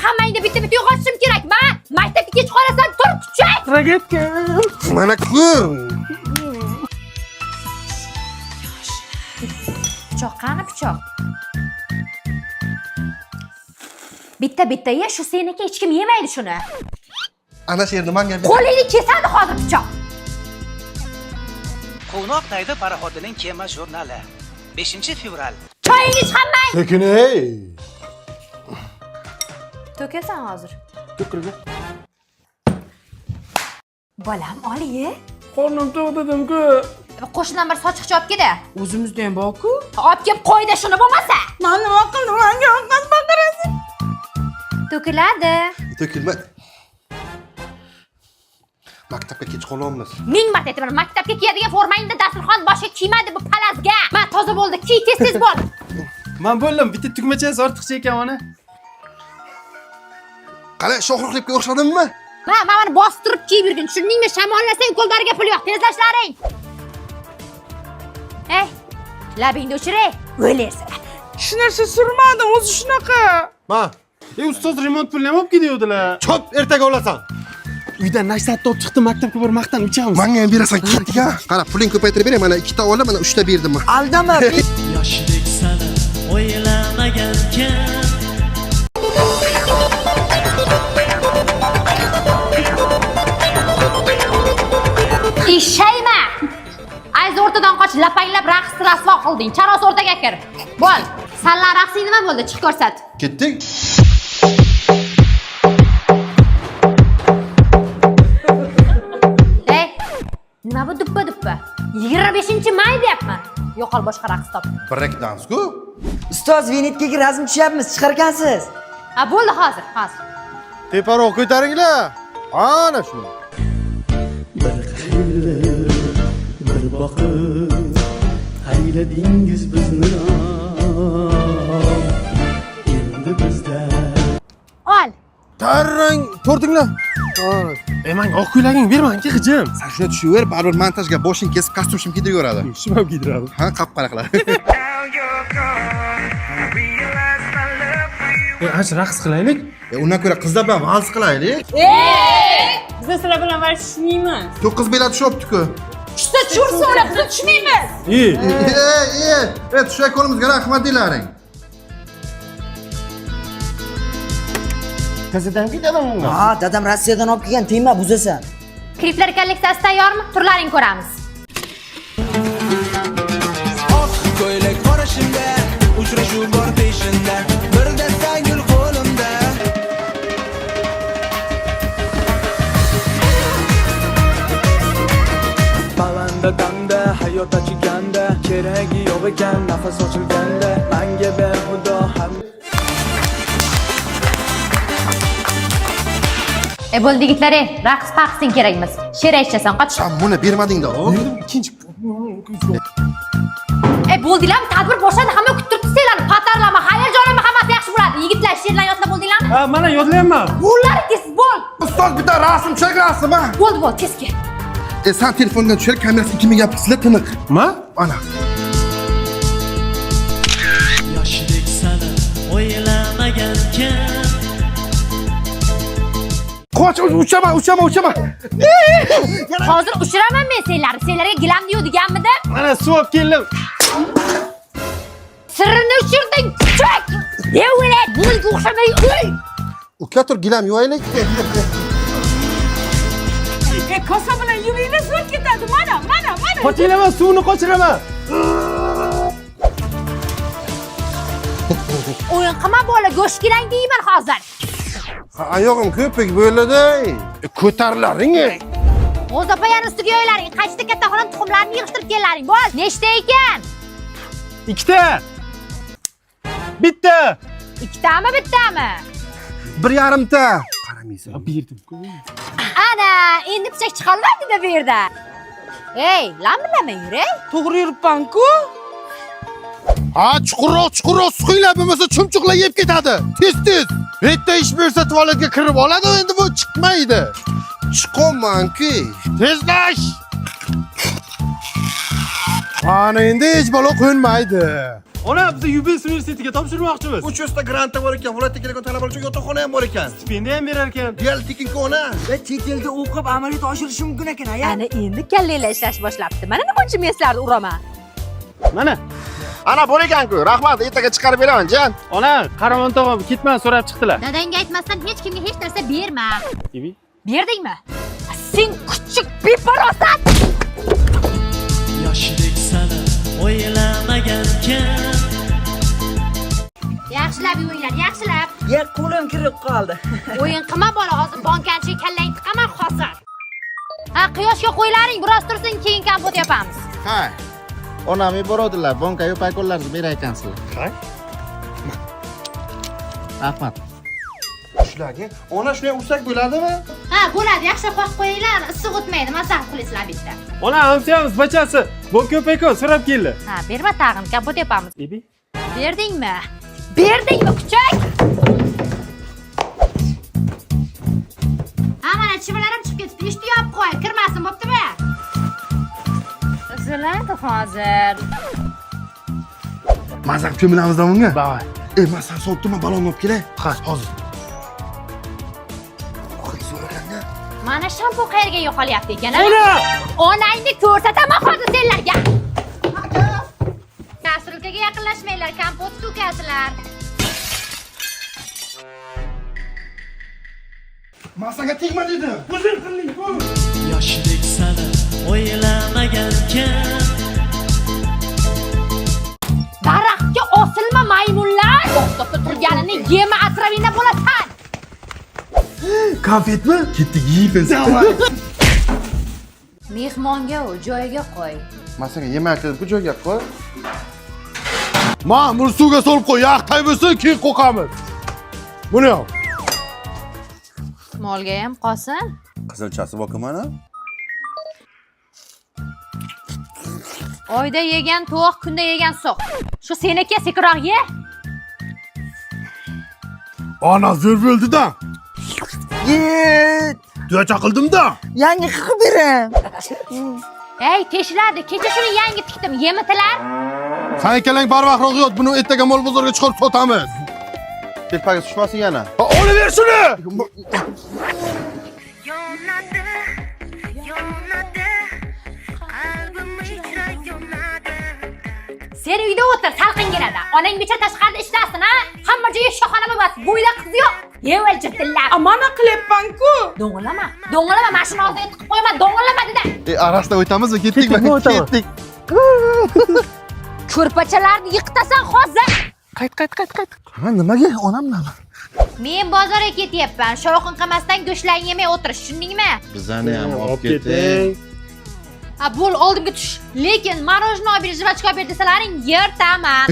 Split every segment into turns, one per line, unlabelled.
hammangni bitta uyg'otishim kerak. Men maktabga kech qolasan, tur kuchak.
Ragetga.
Mana ko'r.
Pichoq qani pichoq? Bitta ye, shu seniki hech kim yemaydi shuni.
Ana shu yerda menga
Qo'lingni kesadi hozir pichoq.
Quvnoqdagi parahodining kema jurnali 5-fevral.
Choyingni ich hammang.
Sekin ey.
To'kasan hozir.
To'kildi.
Bolam, ol-ye.
Qornim to'q dedim-ku.
Qo'shnidan bir sochiqcha olib keldi.
O'zimizda ham bor-ku.
Olib kelib qo'yda shuni bo'lmasa.
Men nima qildim? Menga oqqaz baqirasiz.
To'kiladi.
To'kilma. Maktabga kech qolyapmiz.
Ming marta aytaman, maktabga kiyadigan formangni dasturxon boshiga kiymadi bu palazga. Men toza bo'ldi, kiy tez bo'l.
Men bo'ldim, bitta tugmachasi ortiqcha ekan ona.
Qani shohruxlikka o'xshadimmi?
Mana buni bostirib kiyib yurgin. Tushundingmi? Shamollasang qo'llariga pul yo'q. Tezlashlaring. Ey, labingni o'chiray. O'lersan.
Shu narsa surmadim, o'zi shunaqa. Ma, ustoz remont pulini ham olib ketuvdilar.
Chop, ertaga olasan.
Uydan nashatni olib chiqdim, maktabga borib maqtan ichamiz.
Menga ham berasan, ketdik-a. Qara, puling ko'paytirib bering, mana 2 ta olib, mana 3 ta berdim men.
Aldama.
Yoshlik sani o'ylamagankan.
Ishayma. Ayz o'rtadan qoch, lapanglab raqs rasvo qilding. Charos o'rtaga kir. Bo'l. Sanlar raqsing nima bo'ldi? Chiq ko'rsat.
Ketdik.
Ey, nima bu duppa? 25-may deyapman. Yo'qol boshqa raqs top.
Break dance-ku.
Ustoz, Venetkaga razm tushyapmiz, chiqarkansiz.
Ha, bo'ldi hozir.
Teparoq ko'taringlar. Ana shu.
Bir qayli, bir boqib ayladingiz bizni. Endi bizda
Ol.
Tarrang, to'rdinglar.
Men oq ko'ylaging bermang-ki, hijim.
Sen shuni tushaver, baribir montajga boshing kesib kostyum kiydiradi.
Shuni ham kiydiradi.
Ha, qap-qara qiladi.
Ash raqs qilaylik.
Undan ko'ra qizlar bilan vals qilaylik.
Biz sizlar bilan varishmaymiz.
9 bilet tushibdi-ku.
Shunda chur so'rab, biz tushmaymiz.
Tushak qo'limizga rahmat deylaring.
Qizidan ketadimi?
Ha, dadam Rossiyadan olib kelgan, tegma, buzasan.
Kliplar kolleksiyasi tayyormi? Turlaring ko'ramiz.
Oq ko'ylak qorashimda, uchrashuv bor peshinda, bir dasta gul qo'limda. Balanda damda, hayot achiganda, keragi yo'q ekan, nafas ochilganda, menga behudo ham.
Bo'ldi yigitlar, raqs paqsing kerakmas. She'ra ichasan, qoch.
Sen buni bermading-da.
Ikkinchi.
Bo'ldilarmi? Tadbir boshlandi, hamma kutib turibdi sizlarni. Patarlama, hayajonlama, hammasi yaxshi bo'ladi. Yigitlar, she'rlar yodlab bo'ldinglarmi?
Ha, mana yodlayapman.
Bo'llari tez bo'l.
Ustoz bitta rasm tushak rasmi.
Bo'ldi, tez kel.
Sen telefondan tushar, kamerasi 2 megapiksel tiniq.
Ma?
Ana.
yoshlik sani o'ylamagankan.
Qoch, uchaman.
Hozir ushiraman men senlarni. Senlarga gilam diyor deganmidim?
Mana suv olib keldim.
Sirrini ushirding. Chak! Devlet, bunga o'xshamay uy.
Uka tur gilam yuvaylik.
Kosa bilan yuringlar suv ketadi. Mana.
Qochiraman, suvni qochiraman.
O'yin qilma bola, go'sht gilang deyman hozir.
Oyog'im ko'pik bo'ladi. Ko'tarlaring.
O'z opayani ustiga yoylaring. Qaychida katta xolam tuxumlarni yig'ishtirib kellaring. Bo'l. Nechta ekan?
2 ta. Bitta.
2tami, bittami?
1,5 ta. Qaramaysan.
Berdim-ku.
Ana, endi pichak chiqolmaydi-da bu yerda. Ey, lambilama yuray.
To'g'ri yuribman-ku.
Ha, chuqurroq suqinglar bo'lmasa chumchuqlar yeb ketadi. Tez. Bitta ish bersa tualetga kirib oladi, endi bu chiqmaydi. Chiqolman-ku. Tezlash. Ana endi hech bola qo'nmaydi.
Ona biz UBS universitetiga topshirmoqchimiz.
300 ta grant bor ekan, viloyatga kelgan talabalar uchun yotoqxona ham bor ekan.
Stipendiya ham berar ekan.
Dual tekinga ona.
Va chet elda o'qib amaliyot oshirishi mumkin ekan, aya.
Ana endi kallanglar ishlash boshlabdi. Mana nima uchun men sizlarni uraman?
Mana.
Ana bor ekan-ku. Rahmat, ertaga chiqarib beraman, jon.
Ona, Qaramon tog'am ketman so'rab chiqdilar.
Dadangga aytmasdan hech kimga hech narsa berma.
Ibi.
Berdingmi? Sen kuchuk beparosat!
Yoshlik sani o'ylamagankan.
Yaxshilab yuvinglar, yaxshilab.
Ya qo'lim kirib qoldi.
O'yin qilma bola, hozir bankanchi kallang tiqaman hozir. Ha, quyoshga qo'ylaring, biroz tursin, keyin kompot yapamiz.
Ha. Onam boradilar, bankaga paykonlarni berar ekansizlar.
Ha?
Rahmat. Shularga ona shunday ursak bo'ladimi?
Ha, bo'ladi, yaxshi qo'yib qo'yinglar, issiq o'tmaydi, maslahat qilasizlar bitta.
Ona, hamsiyamiz bachasi. Bu ko'payko so'rab keldi.
Ha, berma tag'in, kompot yapamiz.
Ibi.
Berdingmi? Berdingmi, kuchuk? Ha, mana chivalarim chiqib ketibdi. Eshitib yopib qo'y, kirmasin, bo'ptimi? Uziladi hozir.
Mazaq ko'milamizdan bunga?
Bavay.
Men san so'tdim, balon olib kelay. Ha, hozir.
Mana shampu qayerga yo'qolyapti ekan? Onangni ko'rsataman hozir senlarga. Kastrulkaga yaqinlashmanglar, kompot to'kasizlar.
Masaga tegma dedim. Uzr qiling.
Yoshlik sani o'ylamagankan.
Daraxtga osilma maymunlar. To'xtab turganini yema, asravingda bo'lasan.
Konfetmi? Ketdik, yeymiz.
Mehmonga u joyiga qo'y.
Masaga yemak qilib bu joyga qo'y. Ma'mur suvga solib qo'y, yaqtay bo'lsin, keyin qo'qamiz. Buni yo'q.
Molga ham qolsin.
Qizilchasi borku mana.
Oyda yegan to'q, kunda yegan so'q. Shu seniki sekiroq ye.
Ana zo'r bo'ldi-da.
Yet.
Duya chaqildim-da.
Yangi qilib bering.
Ey, teshiladi. Kecha shuni yangi tikdim. Yemitilar.
Sen ikkalang barvaqtroq yot, buni ertaga mol bozorga chiqarib sotamiz. Telpaga tushmasin yana. Olib ber shuni.
Sen uyda o'tir, salqin keladi. Onang bechora tashqarida ishlasin, ha? Hamma joyi shoxona bo'lmas. Bo'yda qiz yo'q. Yeval jitillar.
Mana qilyapman-ku.
Do'ng'illama. Do'ng'illama, mashina oldiga tiqib qo'yma. Do'ng'illama dedi.
Arasida o'tamizmi? Ketdikmi? Ketdik.
Ko'rpachalarni yiqitasan hozir.
Qayt. Ha, nimaga? Onam nima?
Men bozorga ketyapman. Shovqin qilmasdan go'shtlarni yemay o'tirish, tushundingmi?
Bizani ham olib keting.
Ha, bo'l, oldimga tush. Lekin marojnoy olib ber, jivachka olib ber desalaring, yertaman.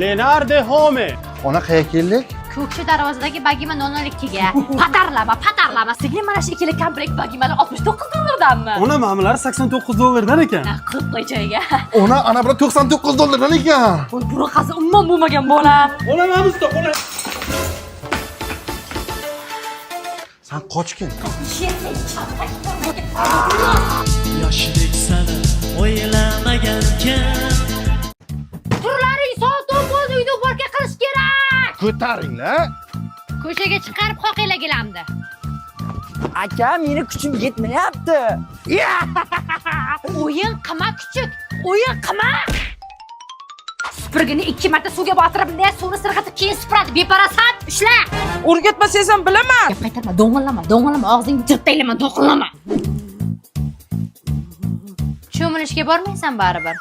Leonardo Home.
Ona qayerga keldik?
Ko'kshi darvozadagi bagima 002ga. Patarlama. Singlim mana shu ikkili komplekt bagimalar $69
Ona ma'mulari $89 ekan.
40 qo'y joyiga.
Ana bura $99 ekan.
Voy, bunaqasi umuman bo'lmagan bola.
Ona ma'mulda, ona.
Sen qochgin.
Yoshlik sani o'ylamagankan.
Turlaring soat 9 uyda uborga qilish kerak.
Ko'taringlar.
Ko'chaga chiqarib qoqinglar gilamdi.
Aka, meni kuchim yetmayapti.
O'yin qilma kuchuk. O'yin qilma. Supurgini 2 marta suvga botirib, suvni sirg'atib keyin supuradi. Beparasat, ushla.
O'rgatmasangiz ham bilaman.
Gap qaytarma, do'ng'illama, og'zingni jirtaylama, do'qillama. Cho'milishga bormaysan baribir.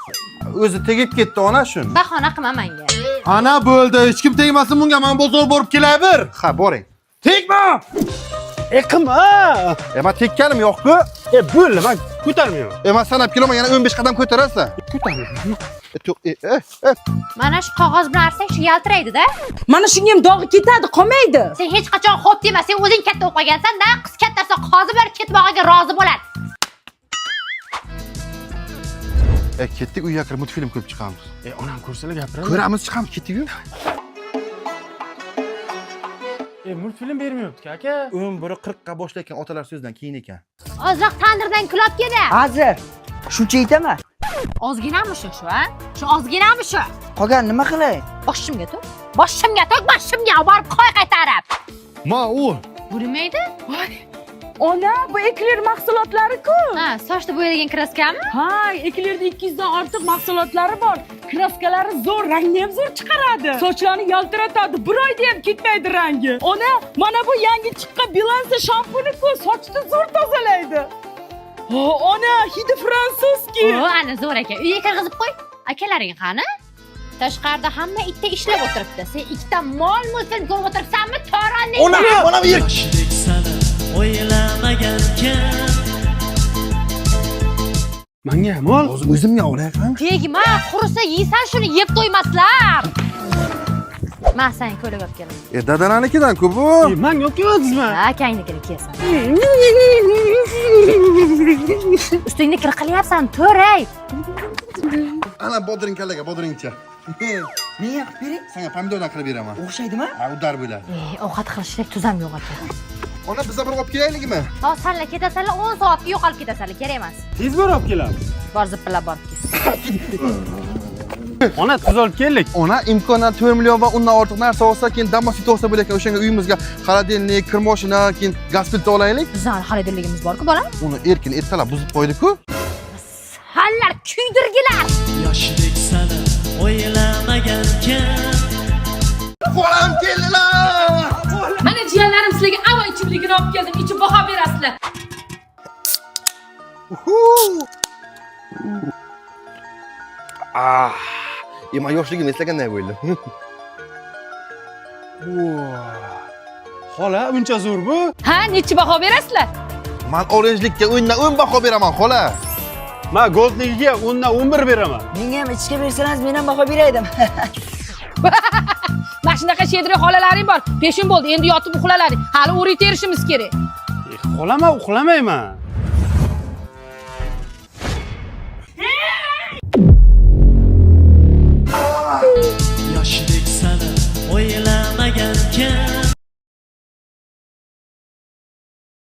O'zi tegib ketdi ona shuni.
Bahona qilma menga.
Ana bo'ldi, hech kim tegmasin bunga, men bozor borib kelay bir. Ha, boring. Tegma!
Qilma.
Men tekkanim yo'q-ku.
Bo'ldi, men ko'tarmayman.
Men sanab kelaman, yana 15 qadam ko'tarasan. Ko'tarmayman.
Mana shu qog'oz bilan arsang shu yaltiraydi-da.
Mana shunga ham dog'i ketadi, qolmaydi.
Sen hech qachon xo'p dema, sen o'zing katta o'qigansan-da, qiz kattasi qozi berib ketmog'iga rozi bo'ladi.
Ketdik, uyga kirib multfilm ko'rib chiqamiz.
Onam ko'rsalar gapiradi.
Ko'ramiz, chiqamiz, ketdik-ku.
Multfilm bermayapti, aka.
Umri 40 ga boshlayotgan otalar so'zidan keyin ekan.
Ozroq tandirdan kulib keldi.
Hozir. Shuncha aytaman.
Ozginami shu, ha? Shu ozginami shu?
Qolgan nima qilay?
Boshimga to'q. Boshimga borib qo'y qaytarib.
Ma u.
Bo'lmaydi?
Ona, bu ekler mahsulotlari-ku.
Ha, sochni bo'yalgan kraskami?
Ha, eklerda 200 dan ortiq mahsulotlari bor. Kraskalari zo'r, rangni ham zo'r chiqaradi. Sochlarni yaltiratadi, bir oyda ham ketmaydi rangi. Ona, mana bu yangi chiqqan Bilansa shampuni-ku, sochni zo'r tozalaydi. Ona, hidi fransuzki.
O, ana zo'r ekan. Uyga kirgizib qo'y. Akalaring qani? Tashqarida hamma itda ishlab o'tiribdi. Sen ikkita mol-mulkni ko'rib o'tiribsanmi? To'ronni.
Ona bir
Yoshidek sana o'ylamagankan.
Menga mol.
o'zimga olayman.
Tegma, qursa yeysan shuni yeb to'ymaslar. Men seni ko'ylak olib kelaman.
Dadananikidan-ku bu.
Men yo'q keldingizmi?
Ha, akangnikini kiyasan. Ustingni kir qilyapsan, to'ray.
Ana bodringkalarga bodringcha.
Menga qilib bering.
Senga pomidordan qilib beraman.
O'xshaydimi?
Ha, udar bo'lar.
Ovqat qilishda tuzam yo'q ekan.
Ona bizga bir olib kelaylikmi?
Hozir sanlar ketasanlar, 10 soatga yo'qolib ketasanlar, kerak emas.
Tez borib kelamiz.
Bor zippilab borib kel.
Ona tuz olib keldik.
Ona imkoniyat 4 million va undan ortiq narsa olsa, keyin Damas'ta olsa bo'lar ekan, o'shanga uyimizga xolodilnik, kir mashina, keyin gaz plita olaylik.
Bizning xolodilligimiz bor-ku, bolam.
Uni erkin ertalab buzib qo'ydi-ku.
Hallar kuydirgilar.
Yoshidek sana o'ylamagankan.
Qo'lam keldilar.
Mana jiyanlarim sizlarga ava ichimligini olib keldim, ichib baho berasizlar.
Men yoshligim eslaganday bo'ldi.
Xola, buncha zo'r bu.
Ha, necha baho berasizlar?
Men oranjlikka 10 dan 10 baho beraman, xola.
Men goldligiga 10 dan 11 beraman.
Menga ham ichga bersangiz, men ham baho beraydim.
Mana shunaqa shedri xolalaring bor. Peshin bo'ldi, endi yotib uxlalaring. Hali o'rib terishimiz kerak.
Xola, men uxlamayman.